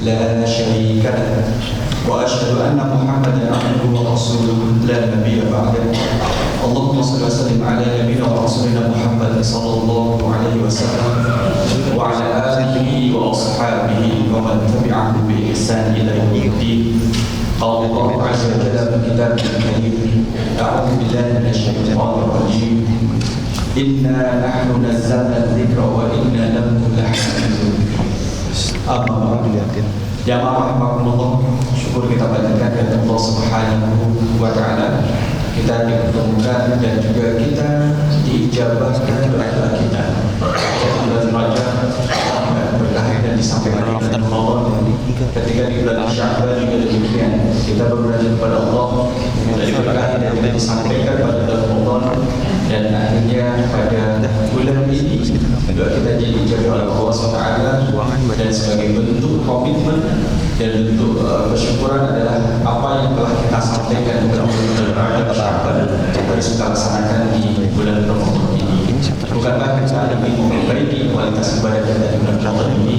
لا شريك له وأشهد أن محمدا عبده ورسوله لا نبي بعده. اللهم صل وسلم على نبينا ورسولنا محمد صلى الله عليه وسلم وعلى آله وأصحابه ومن تبعهم بإحسان إلى يوم الدين. قال الله عز وجل في كتابه الكريم: أعوذ بالله من الشيطان الرجيم. إنا نحن نزلنا الذكر وإنا له لحافظون. Jamaah rahimakumullah, syukur kita panjatkan kepada Allah Subhanahu wa taala. Kita dipertemukan dan juga kita diijabahkan doa kita. Bulan Rajab berakhir dan disampaikan di bulan Ramadan. Ketika di bulan Sya'ban juga demikian. Kita berdoa kepada Allah dari berakhir dan kita disampaikan pada bulan Ramadan, dan akhirnya pada bulan ini doa kita diijabah oleh Allah Subhanahu wa taala. Dan sebagai bentuk komitmen dan bentuk bersyukuran adalah apa yang telah kita sampaikan dalam bulan Rajab harus kita laksanakan di bulan Ramadan ini. Bukankah kita ingin memperbaiki kualitas ibadah kita di bulan Ramadan ini,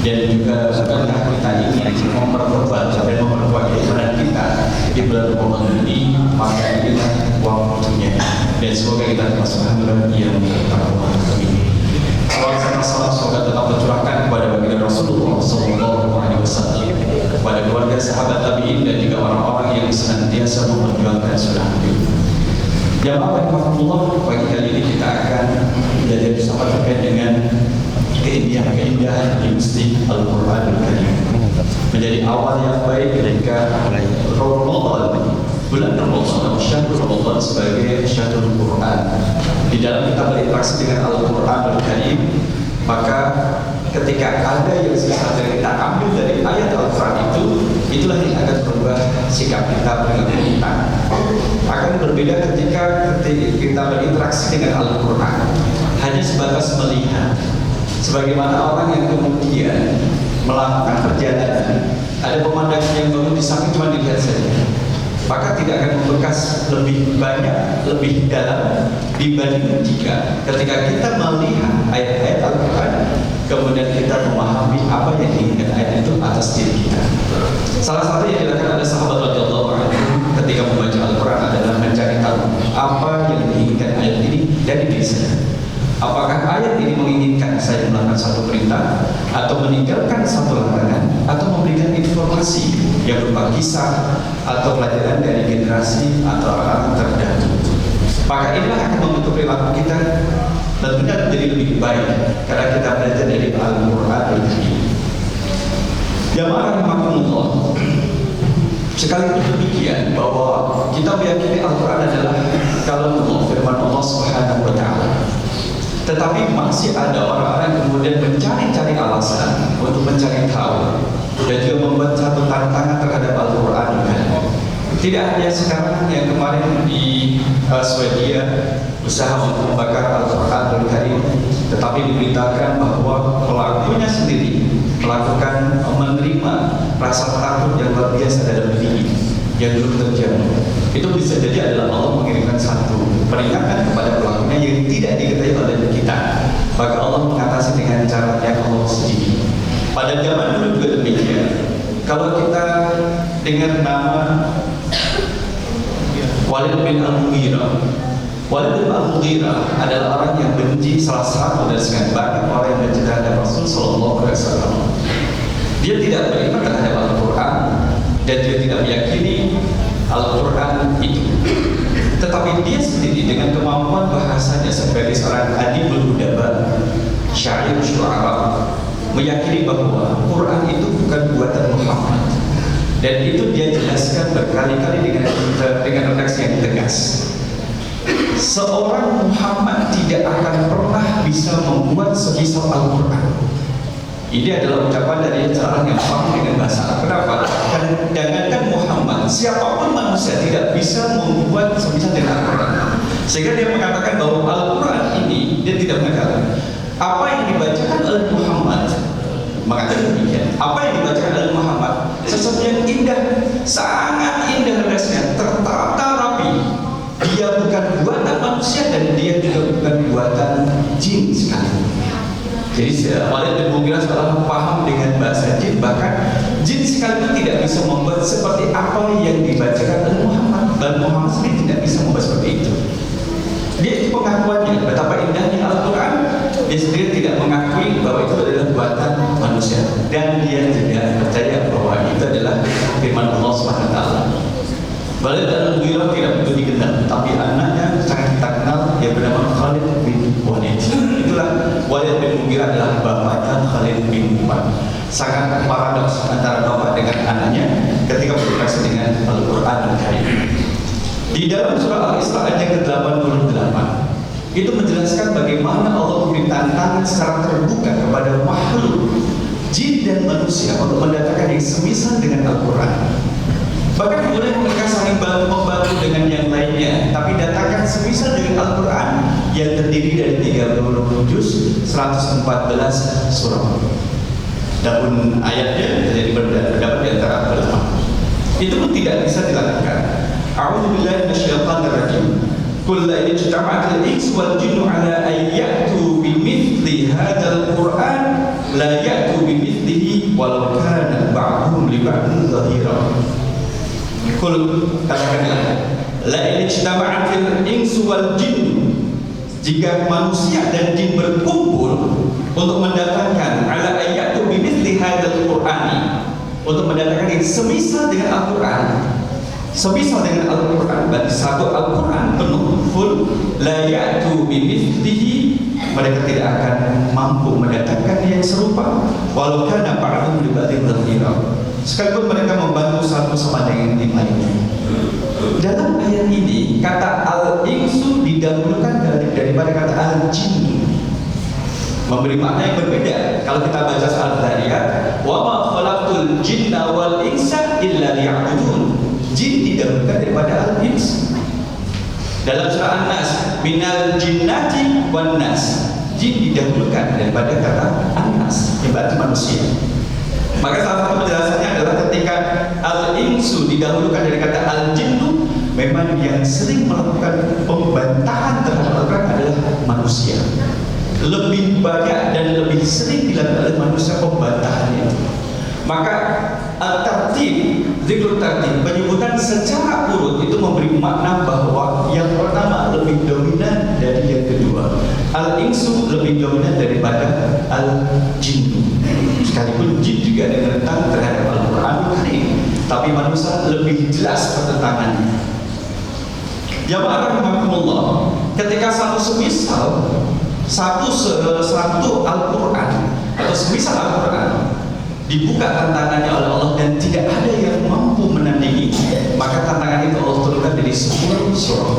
dan juga bukankah kita ingin memperkuat dan memperkuat keimanan kita di bulan Ramadan ini? Maka inilah waktunya, dan semoga kita termasuk hamba yang bertakwa. Salam semoga tetap tercurahkan kepada baginda Rasulullah Sallallahu Alaihi Wasallam, kepada keluarga sahabat tabiin dan juga orang-orang yang senantiasa memperjuangkan sunnah beliau. Jamaah rahimakumullah, pagi kali ini kita akan belajar bersama terkait dengan keindahan linguistik Al-Quranul Karim. Menjadi awal yang baik ketika Ramadan, bulan Ramadan, syahrul Ramadan sebagai syahrul Quran. Di dalam kita berinteraksi dengan Al-Quranul Karim, maka ketika ada yang sesuatu yang kita ambil dari ayat Al-Quran itulah yang akan berubah sikap kita perilaku kita. Akan berbeda ketika kita berinteraksi dengan Al-Quran hanya sebatas melihat, sebagaimana orang yang kemudian melakukan perjalanan, ada pemandangan yang baru di samping cuma dilihat saja, maka tidak akan membekas lebih banyak, lebih dalam dibanding jika ketika kita melihat ayat-ayat Al-Quran kemudian kita memahami apa yang diinginkan ayat itu atas diri kita. Salah satu yang dilakukan oleh sahabat radhiyallahu anhu ketika membaca Al-Quran adalah mencari tahu apa yang diinginkan ayat ini dari diri saya. Apakah ayat ini menginginkan saya melakukan satu perintah, atau meninggalkan satu larangan, atau memberikan informasi yang berupa kisah atau pelajaran dari generasi atau orang terdahulu. Maka inilah akan membentuk perilaku kita tentunya menjadi lebih baik karena kita belajar dari Al-Quran ini. Jamaah rahimakumullah, sekalipun demikian bahwa kita meyakini Al-Quran adalah kalamullah, firman Allah Subhanahu wa taala, tetapi masih ada orang-orang yang kemudian mencari-cari alasan untuk mencari tahu dan juga membuat satu tantangan terhadap Al-Quran. Tidak hanya sekarang, yang kemarin di Swedia usaha untuk membakar Al-Quran Karim, tetapi diberitakan bahwa pelakunya sendiri melakukan menerima rasa takut yang luar biasa dalam diri yang belum terjadi. Itu bisa jadi adalah Allah mengirimkan satu peringatan kepada pelakunya yang tidak diketahui oleh kita. Maka Allah mengatasi dengan cara yang Allah sendiri. Pada zaman dulu juga demikian. Kalau kita dengar nama Walid bin Al-Mughirah, Walid bin Al-Mughirah adalah orang yang benci salah satu dari sekian banyak orang yang benci terhadap Rasul Sallallahu Alaihi Wasallam. Dia tidak beriman terhadap Al-Quran dan dia tidak meyakini Al-Quran itu. Tetapi dia sendiri dengan kemampuan bahasanya sebagai seorang adibul udaba, syair syu'ara, meyakini bahwa Quran itu bukan buatan Muhammad. Dan itu dia jelaskan berkali-kali dengan redaksi yang tegas. Seorang Muhammad tidak akan pernah bisa membuat semisal Al-Quran. Ini adalah ucapan dari seorang yang paham dengan bahasa Arab. Kenapa? Karena jangankan Muhammad, siapapun manusia tidak bisa membuat semisal dengan Al-Quran. Sehingga dia mengatakan bahwa Al-Quran tidak mengatakan apa yang dibacakan oleh Muhammad, mengatakan demikian, apa yang dibacakan oleh Muhammad sesuatu yang indah, sangat indah rasanya, tertata rapi. Dia bukan buatan manusia dan dia juga bukan buatan jin sekali. Jadi Walid bin Mughirah setelah paham dengan bahasa jin, bahkan jin sekalipun tidak bisa membuat seperti apa yang dibacakan oleh Muhammad, dan Muhammad sendiri tidak bisa membuat seperti itu. Dia itu pengakuannya betapa indahnya Al-Quran. Dia sendiri tidak mengakui bahwa itu adalah buatan manusia, dan dia tidak percaya bahwa itu adalah firman Allah SWT. Walid bin Mughirah tidak begitu dikenal, tapi anaknya sangat kita kenal, yang bernama Khalid bin Walid. Itulah Walid bin Mughirah adalah bapaknya Khalid bin Walid. Sangat paradoks antara bapak dengan anaknya ketika berinteraksi dengan Al-Quran Al-Karim. Di dalam surah Al-Isra ayat ke-88 itu menjelaskan bagaimana Allah memberi tantangan secara terbuka kepada makhluk jin dan manusia untuk mendatangkan yang semisal dengan Al-Quran. Bahkan kemudian mereka saling membantu dengan yang lainnya, tapi datangkan semisal dengan Al-Quran yang terdiri dari 30 juz, 114 surah. Adapun ayatnya jadi berbeda di antara ulama. Itu pun tidak bisa dilakukan. A'udzubillahi minasyaitonir rajim. Qul la ijtama'atil insu wal jinnu 'ala an ya'tu bimithli hadzal Qur'an la ya'tu bimithlihi walau kana ba'dhum li ba'dhin dhahira. Qul, katakanlah, la ijtama'atil insu wal jinnu, jika manusia dan jin berkumpul untuk mendatangkan ala ayatu bimithli hadzal Qur'ani, untuk mendatangkan yang semisal dengan Al-Quran, semisal dengan Al-Quran, berarti satu Al-Quran penuh full, la ya'tu bimithlihi, mereka tidak akan mampu mendatangkan yang serupa, walau kana ba'dhum li ba'dhin dhahira, sekalipun mereka membantu satu sama dengan yang lainnya. Dalam ayat ini kata al-insu didahulukan daripada kata al-jin, memberi makna yang berbeda. Kalau kita baca Al-Zariyat, wa ma khalaqtul jinna wal insa illa liya'budun, jin didahulukan daripada al-ins. Dalam surah An-Nas, minal jinnati wan nas, jin didahulukan daripada kata an-nas, yang berarti manusia. Maka salah satu penjelasannya adalah ketika al-insu didahulukan dari kata al-jinnu, memang yang sering melakukan pembantahan terhadap Al-Quran adalah manusia. Lebih banyak dan lebih sering dilakukan oleh manusia pembantahannya. Maka al-tartib, zikrul tartib, penyebutan secara urut itu memberi makna bahwa yang pertama lebih dominan dari yang kedua. Al-insu lebih dominan daripada al-jinnu. Sekalipun jin juga ada tentang terhadap Al-Quran Karim, tapi manusia lebih jelas pertentangannya. Jamaah rahimakumullah, ketika satu semisal satu Al-Quran atau semisal Al-Quran dibuka tantangannya oleh Allah dan tidak ada yang mampu menandingi, maka tantangan itu Allah turunkan dari 10 surah.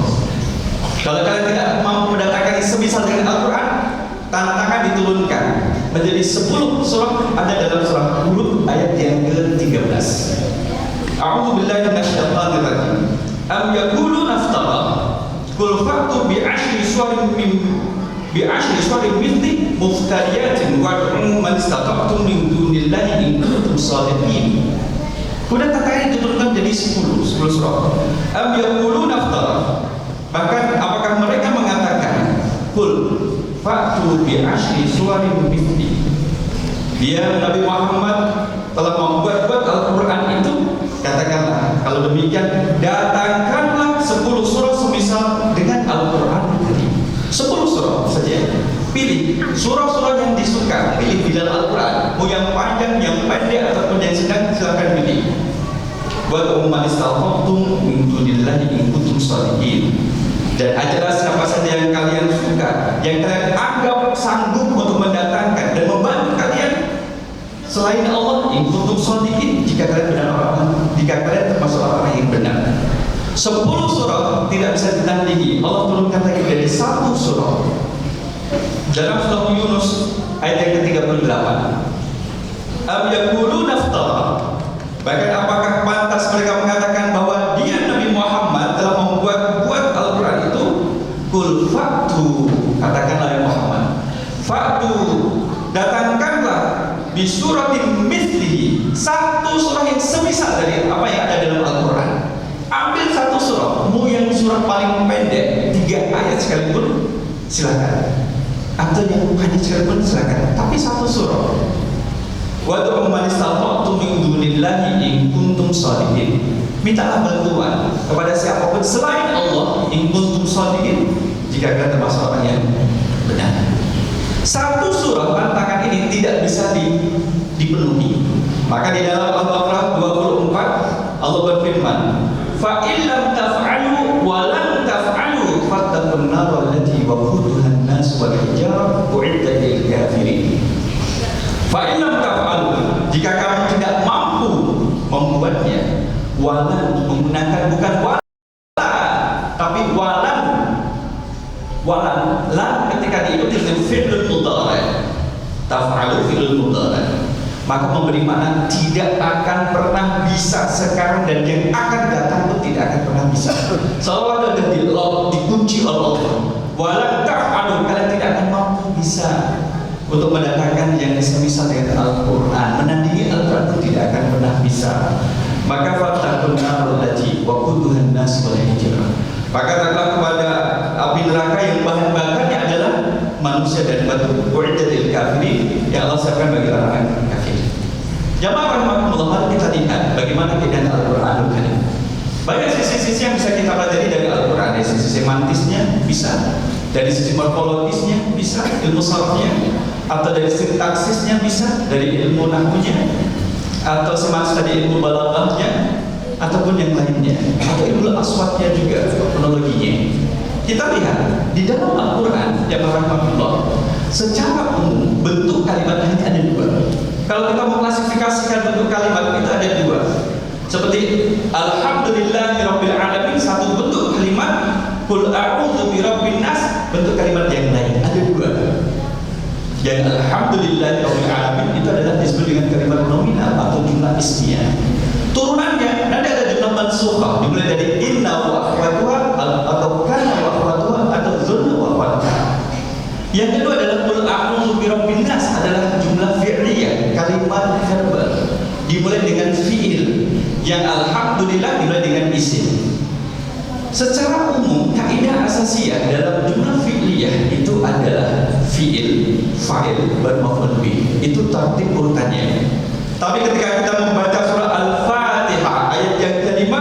Kalau kalian tidak mampu mendatangkan semisal dengan Al-Quran, tantangan diturunkan menjadi 10 surah, ada dalam surah Hud ayat yang ke-13. A'udzu billahi minasyaitonir rajim. Am yaquluna naftara qul fa'tu bi ashri suwarin mithli muftariyatin wad'u man istata'tum min dunillahi in kuntum shadiqin. Kemudian tantangan diturunkan jadi 10 surah. Am yaquluna naftara, bahkan apakah mereka mengatakan qul fa'tu bi ashri suwarin mithli, dia Nabi Muhammad telah membuat Al-Quran itu, katakanlah kalau demikian datangkanlah 10 surah semisal dengan Al-Quran ini. 10 surah saja, pilih surah-surah yang disuka, pilih di dalam Al-Quran, mau yang panjang, yang pendek ataupun yang sedang, silakan pilih. Buat umman istata'tum min dunillahi in kuntum shadiqin, dan ajalah siapa saja yang kalian suka, yang kalian anggap sanggup untuk mendatangkan dan membantu kalian selain Allah, in kuntum shadiqin, jika kalian benar orang, jika kalian termasuk orang yang benar. 10 surah tidak bisa ditandingi. Allah turunkan lagi dari 1 surah. Dalam surah Yunus ayat yang ke-38. Am yaquluna naftara, bahkan apakah pantas mereka mengatakan bahwa dia Nabi Muhammad telah membuat Al-Quran itu? Qul fa'tu, katakanlah ya Muhammad, datangkanlah bi suratin mithlihi, satu surah yang semisal dari apa yang ada dalam Al-Quran. Ambil satu surah, mau yang surah paling pendek 3 ayat sekalipun silakan, atau yang hanya sekalipun silakan, tapi satu surah. Wa tu'u man istata'tum min dunillahi in kuntum shadiqin. Mintalah bantuan kepada siapapun selain Allah in kuntum shadiqin, jika kalian termasuk orang yang benar. Satu surah pantangan ini tidak bisa dipenuhi. Maka di dalam Al-Baqarah 24 Allah berfirman, fa illam taf'alu wa lam taf'alu fattaqun nar allati waquduha an-nas wal hijarah u'iddat lil kafirin. Fa illam taf'alu, jika kamu tidak mampu membuatnya, walan menggunakan bukan wala tapi walan lan ketika diikuti dengan fi'lul mudhari', taf'alu fi'lul mudhari', maka memberi makna tidak akan pernah bisa sekarang dan yang akan datang pun tidak akan pernah bisa. Seolah ada dikunci oleh Allah. Walan ta'alu, kalian tidak akan mampu bisa untuk mendatangkan yang semisal dengan Al-Quran, menandingi Al-Quran pun tidak akan pernah bisa. Maka fattaqun nar allati waquduha an-nas wal hijarah, maka takutlah kepada api neraka yang bahan bakarnya adalah manusia dan batu. U'iddat lil kafirin, yang Allah siapkan bagi orang-orang kafir. Jamaah rahimakumullah, mari kita lihat bagaimana keindahan Al-Qur'anul Karim. Banyak sisi-sisi yang bisa kita pelajari dari Al-Quran. Dari sisi semantisnya bisa, dari sisi morfologisnya bisa, ilmu sarafnya, atau dari sintaksisnya bisa, dari ilmu nahwunya, atau semantis dari ilmu balaghahnya, ataupun yang lainnya, atau ilmu aswatnya juga, fonologinya. Kita lihat di dalam Al-Quran yang rahmatullah, secara umum bentuk kalimat ini ada 2. Kalau kita mau klasifikasikan bentuk kalimat itu ada 2. Seperti alhamdulillahirabbil alamin, satu bentuk kalimat. Qul a'udzu birabbin nas, bentuk kalimat yang lain ada 2. Yang alhamdulillahirabbil alamin itu adalah disebut dengan kalimat nominal atau jumlah ismiyah. Turunannya nanti ada jumlah mansukhah, dimulai dari inna wa akhwatuha atau kana wa akhwatuha atau zunna wa akhwatuha. Yang kedua adalah qul a'udzu birabbin nas, adalah jumlah fi'liyah, kalimat verbal, dimulai dengan fi'il. Yang alhamdulillah dimulai dengan isim. Secara umum kaidah asasiyah dalam jumlah fi'liyah itu adalah fi'il, fa'il, dan maf'ul bih. Itu tertib urutannya. Tapi ketika kita membaca surah Al-Fatihah ayat yang kelima,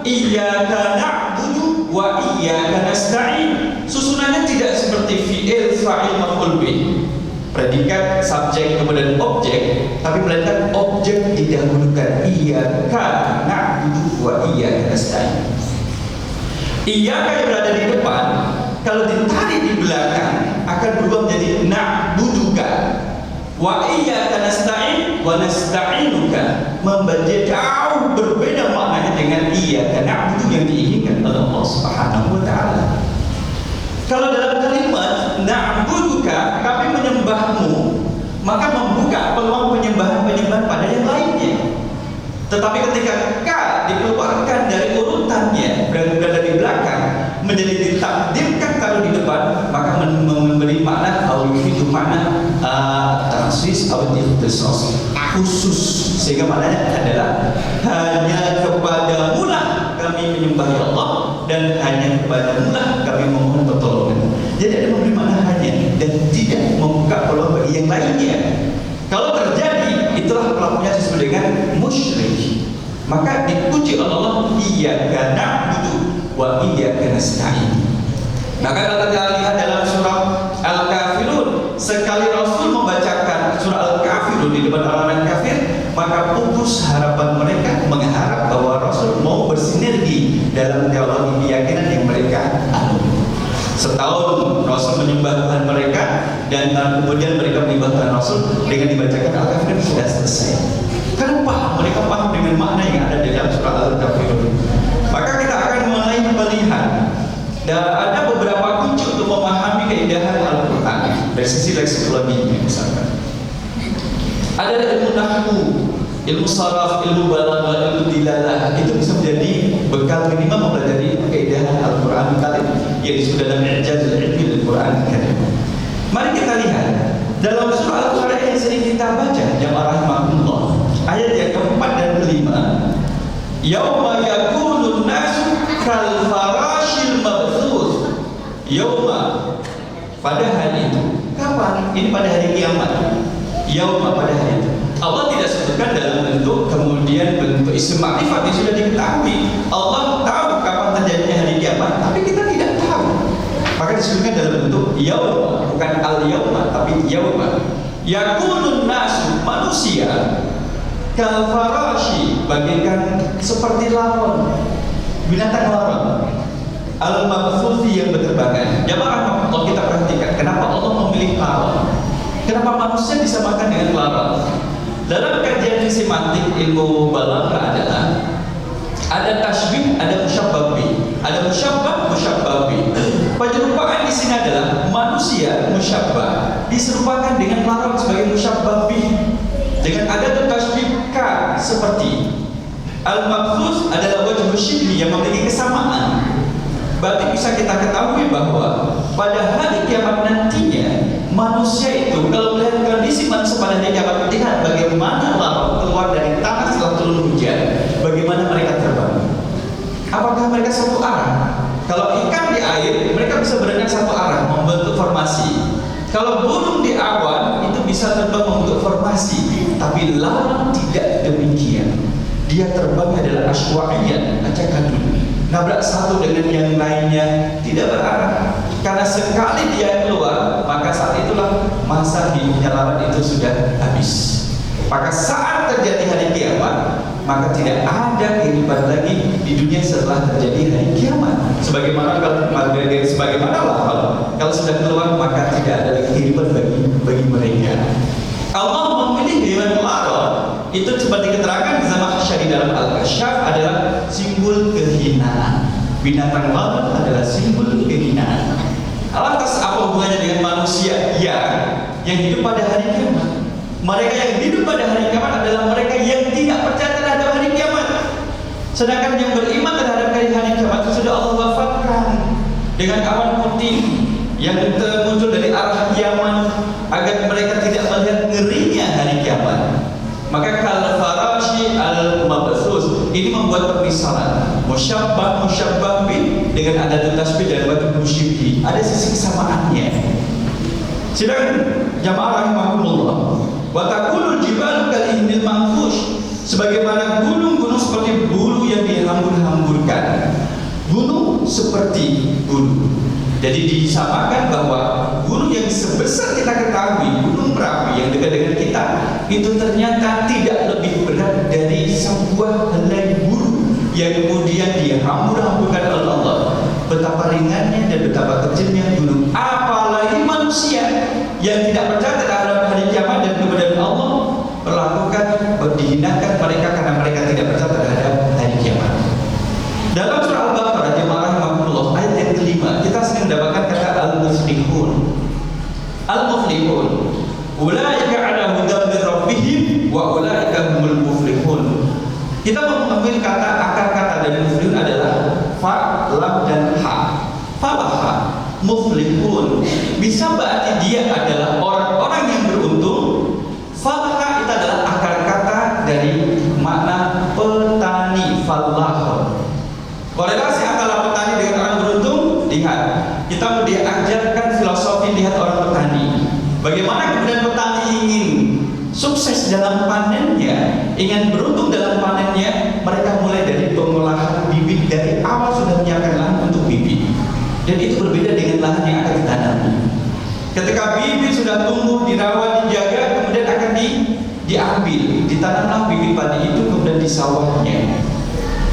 iyyaka na'budu wa iyyaka nasta'in, susunannya tidak seperti fi'il, fa'il, maf'ul bih, predikat, subjek, kemudian objek, tapi melainkan objek didahulukan. Iyyaka na'budu wa iyyaka nasta'in. Iyyaka yang berada di depan, kalau ditarik di belakang akan berubah menjadi na'buduka. Wa iyyaka nasta'in wa nasta'inuka, membaca jauh berbeda maknanya dengan iyyaka na'budu yang diinginkan oleh Allah Subhanahu wa taala. Kalau dalam kalimat na'buduka, kami menyembahmu, maka membuka peluang penyembahan-penyembahan pada yang lainnya. Tetapi ketika ka dikeluarkan dari urutannya, berada di belakang, menjadi ditakdirkan taruh di depan, maka memberi makna atau itu makna taksis atau ikhtisas, khusus, sehingga maknanya adalah hanya kepadamu lah kami menyembah Allah dan hanya kepadamu lah kami memohon pertolongan. Jadi ada memberi makna hanya dan tidak membuka peluang bagi yang lainnya. Kalau terjadi, itulah pelakunya disebut dengan musyrik. Maka dipuji oleh Allah, iyyaka na'budu wa iyyaka nasta'in. Maka kalau kita lihat dalam surah Al-Kafirun, sekali Rasul membacakan surah Al-Kafirun di depan orang-orang kafir, maka pupus harapan mereka mengharap bahwa Rasul mau bersinergi dalam teologi keyakinan yang mereka anut. Setahun Rasul menyembah Tuhan mereka, dan kemudian mereka menyembah Tuhan Rasul dengan dibacakan Al-Kafirun sudah selesai. Karena paham, mereka paham dengan makna yang ada di dalam surah Al-Kafirun. Maka kita akan mulai melihat dan ada beberapa kunci untuk memahami keindahan Al-Quran dari sisi leksikologi misalkan. Ada ilmu nahwu, ilmu saraf, ilmu balaghah, ilmu dilalah, itu bisa menjadi bekal minimal mempelajari keindahan Al-Quran Karim yang disebut dalam i'jazul ilmi Al-Quran Karim. Mari kita lihat dalam surah Al-Quran ayat yang keempat dan kelima, yauma yakunun nasu kal farashil mabthus. Yauma, pada hari itu. Kapan? Ini pada hari kiamat. Yauma, pada hari itu. Allah tidak sebutkan dalam bentuk kemudian bentuk isim ma'rifat yang sudah diketahui. Allah tahu kapan terjadinya hari kiamat, tapi kita tidak tahu. Maka disebutkan dalam bentuk yauma, bukan al-yauma tapi yauma. Yakunun nasu, manusia kal farashi, bagaikan seperti laron, binatang laron, al-mabthuthi, yang berterbangan. Jamaah kalau kita perhatikan, kenapa Allah memilih laron? Kenapa manusia disamakan dengan laron? Dalam kajian semantik ilmu balaghah adalah ada tasbih, ada musyabbah bih, ada musyabbah, musyabbah bih. Penyerupaan di sini adalah manusia musyabbah diserupakan dengan laron sebagai musyabbah bih, dengan ada tasbih ka, seperti al-mabthus adalah wajh syibhi yang memiliki kesamaan. Berarti bisa kita ketahui bahwa pada hari kiamat nantinya manusia itu kalau melihat kondisi manusia pada hari kiamat, lihat bagaimana laron keluar dari tanah setelah turun hujan, bagaimana mereka terbang. Apakah mereka satu arah? Kalau ikan di air, mereka bisa berenang satu arah, membentuk formasi. Kalau burung di awan, itu bisa terbang membentuk formasi. Tapi laron tidak demikian. Dia terbang adalah asywaiyah, acak adul, nabrak satu dengan yang lainnya, tidak berarah. Karena sekali dia keluar, maka saat itulah masa hidupnya laron itu sudah habis. Maka saat terjadi hari kiamat, maka tidak ada kehidupan lagi di dunia setelah terjadi hari kiamat. Sebagaimana laron, kalau sudah keluar maka tidak ada lagi kehidupan bagi mereka. Allah memilih hewan laron itu seperti keterangan di Zamakhsyari dalam Al-Kasyaf adalah simbol kehinaan. Binatang laron adalah simbol kehinaan. Lantas apa hubungannya dengan manusia yang hidup pada hari kiamat? Mereka yang hidup pada hari kiamat adalah mereka yang tidak percaya terhadap hari kiamat. Sedangkan yang beriman terhadap hari kiamat itu sudah Allah wafatkan dengan awan putih yang muncul dari arah Yaman agar mereka tidak melihat ngerinya hari kiamat. Maka kal farashi al mabthus ini membuat permisalan musyabbah, musyabbah bih dengan ada tasbih dan wajh musyibhi, ada sisi kesamaannya. Sedangkan jamaah rahimakumullah, wa taqulul jibalu kal ihnil manfush, sebagaimana gunung-gunung seperti bulu yang dihambur-hamburkan. Gunung seperti bulu. Jadi disamakan bahwa gunung yang sebesar kita ketahui, gunung Merapi yang dekat dengan kita, itu ternyata tidak lebih berat dari sebuah helai bulu yang kemudian dihambur-hamburkan oleh Allah. Betapa ringannya dan betapa kecilnya gunung. Apalagi manusia yang tidak percaya terhadap hari kiamat dan kemudian Allah perlakukan, dihinakan mereka karena mereka tidak percaya terhadap hari kiamat. Dalam surah Al-Baqarah, jemaah rahimahullah, ayat yang kelima, kita sering mendapatkan kata al-muflihun. Al-muflihun, ulaika ala hudan min rabbihim wa ulaika humul muflihun. Kita mengambil kata, akar kata dari muflihun adalah fa, lam dan ha. Falaha, muflihun bisa berarti dia adalah orang-orang yang beruntung. Falaha itu adalah akar kata dari makna petani, falahun. Korelasi antara petani dengan orang beruntung, lihat, kita mau diajarkan filosofi lihat orang petani. Bagaimana kemudian petani ingin sukses dalam panennya, ingin beruntung dalam panennya, mereka mulai dari pengolahan bibit, dari awal sudah menyiapkan lahan untuk bibit. Dan itu berbeda dengan lahan yang akan ditanami. Ketika bibit sudah tumbuh, dirawat, dijaga, kemudian akan diambil, ditanamlah bibit padi itu kemudian di sawahnya.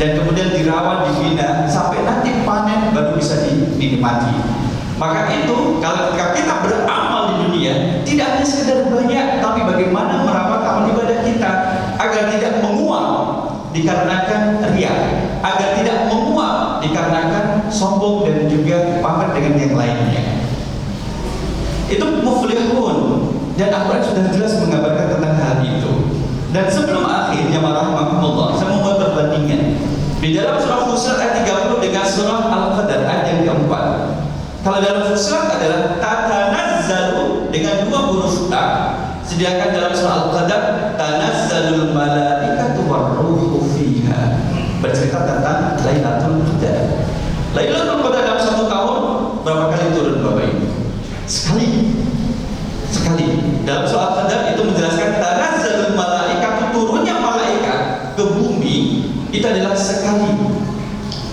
Dan kemudian dirawat, dibina sampai nanti panen baru bisa dinikmati. Maka itu kalau kita beramal di dunia tidak hanya sekedar banyak, tapi bagaimana merawat amal ibadah kita agar tidak menguap dikarenakan riya, agar tidak menguap dikarenakan sombong dan juga pamer dengan yang lainnya. Itu muflihun, dan Al-Quran sudah jelas menggambarkan tentang hal itu. Dan sebelum akhirnya rahimahumullah, saya membuat perbandingan di dalam surah Fussilat ayat 30 dengan surah Al-Qadr ayat yang keempat. Kalau dalam Fussilat adalah tatanazzalu dengan dua huruf ta, Sedangkan dalam surah Al-Qadar, tanazzalul malaikatu warruhu fiha, bercerita tentang Lailatul Qadar. Lailatul Qadar dalam satu tahun berapa kali turun Bapak Ibu? Sekali. Dalam surah Al-Qadar itu menjelaskan tanazzalul malaikatu, turunnya malaikat ke bumi itu adalah sekali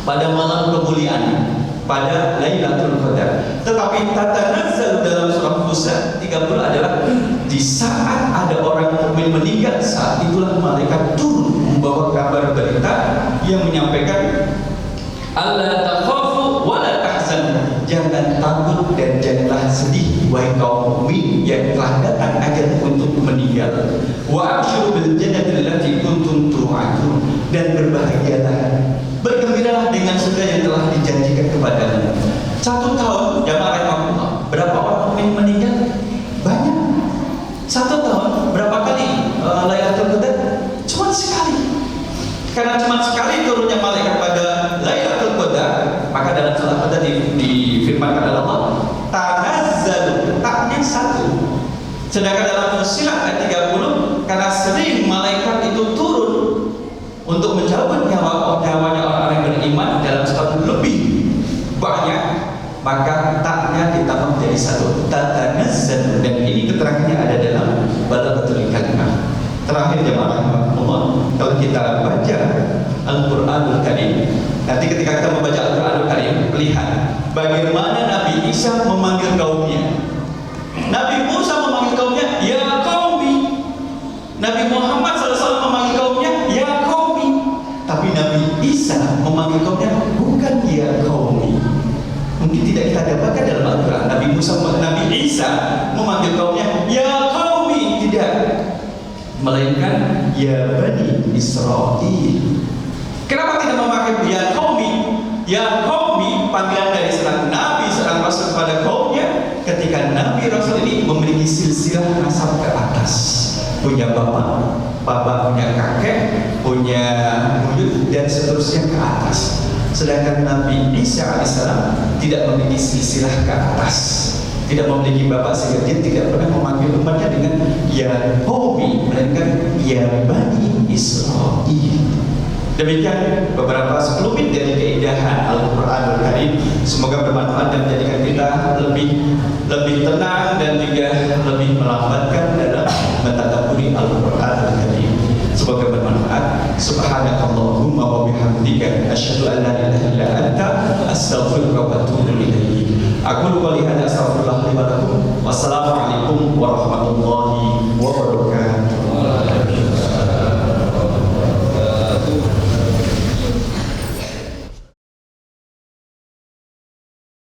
pada malam kemuliaan, pada Lailatul Qadar. Tetapi tatanazzalu dalam surah Fussilat 30 adalah di saat ada orang mukmin meninggal, saat itulah malaikat turun membawa kabar berita yang menyampaikan alla takhafu wa la tahzanu, jangan takut dan janganlah sedih wahai kaum mukmin yang telah datang ajal untuk meninggal. Wa abshiru bil jannati allati kuntum tu'adun, dan berbahagialah, bergembiralah dengan surga yang telah dijanjikan kepadamu. 1 tahun jamaah rahimahullah, berapa orang mukmin meninggal? Banyak. 1 tahun berapa kali Lailatul Qadar? Cuma sekali. Karena cuma sekali turunnya malaikat pada Lailatul Qadar, maka dalam surah Qadar difirmankan oleh Allah, tanazzalu, taknya 1. Sedangkan dalam Fussilat ayat 30, karena sering malaikat itu turun untuk mencabut nyawanya orang-orang yang beriman dalam setahun lebih banyak, maka taknya ditambah menjadi 1, tatanazzalu, dan ini keterangannya ada dalam Balaghatul Kalimah. Terakhir jemaah rahimahumullah, kalau kita baca Al-Qur'anul Karim, nanti ketika kita membaca Al-Qur'anul Karim, lihat bagaimana Nabi Isa memanggil kaumnya. Nabi Musa memanggil kaumnya ya qaumi, Nabi Muhammad SAW memanggil kaumnya ya qaumi, tapi Nabi Isa memanggil kaumnya bukan ya qaumi. Mungkin tidak kita dapatkan dalam Al-Quran. Nabi Isa memanggil kaumnya ya qaumi, tidak, melainkan ya Bani Israel. Kenapa tidak memakai ya qaumi? Ya qaumi, panggilan dari seorang nabi, seorang rasul kepada kaumnya, ketika nabi rasul ini memiliki silsilah nasab ke atas, punya bapak punya kakek, punya buyut, dan seterusnya ke atas. Sedangkan Nabi Isa alaihissalam tidak memiliki silsilah ke atas, tidak memiliki bapak, sehingga dia tidak pernah memanggil umatnya dengan ya qaumi, melainkan ya Bani Israel. Demikian beberapa sekelumit dari keindahan Al-Qur'anul Karim. Semoga bermanfaat dan menjadikan kita lebih tenang dan juga lebih melambatkan dalam mentadabburi Al-Qur'anul Karim. Semoga bermanfaat. Subhanakallahumma wa bihamdika asyhadu an la ilaha illa anta astaghfiruka wa atubu ilaik. Aku qouli hadza astaghfirullah li wa lakum. Wassalamualaikum warahmatullahi wabarakatuh.